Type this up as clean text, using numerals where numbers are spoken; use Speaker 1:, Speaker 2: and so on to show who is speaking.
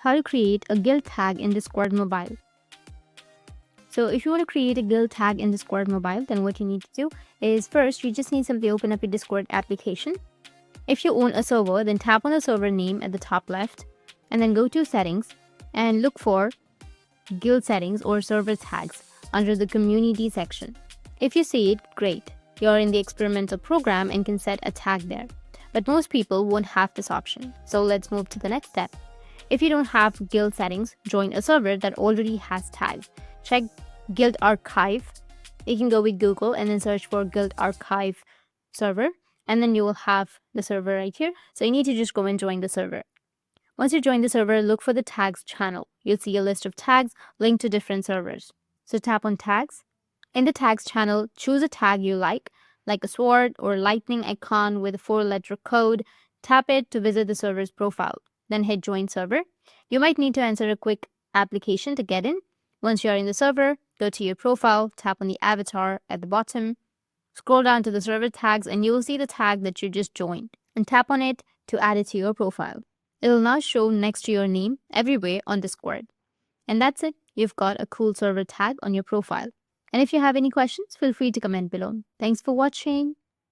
Speaker 1: how to create a guild tag in Discord Mobile. So if you want to create a guild tag in Discord Mobile, then what you need to do is first, you just need to simply open up your Discord application. If you own a server, then tap on the server name at the top left and then go to settings and look for guild settings or server tags under the community section. If you see it, great. You're in the experimental program and can set a tag there. But most people won't have this option. So let's move to the next step. If you don't have guild settings, join a server that already has tags. Check Guild Archive. You can go with Google and then search for Guild Archive server, and then you will have the server right here. So you need to just go and join the server. Once you join the server, look for the tags channel. You'll see a list of tags linked to different servers. So tap on tags. In the tags channel, choose a tag you like a sword or lightning icon with a 4-letter code. Tap it to visit the server's profile. Then hit join server. You might need to answer a quick application to get in. Once you're in the server, go to your profile, tap on the avatar at the bottom, scroll down to the server tags, and you'll see the tag that you just joined, and tap on it to add it to your profile. It will now show next to your name everywhere on Discord. And that's it. You've got a cool server tag on your profile. And if you have any questions, feel free to comment below. Thanks for watching.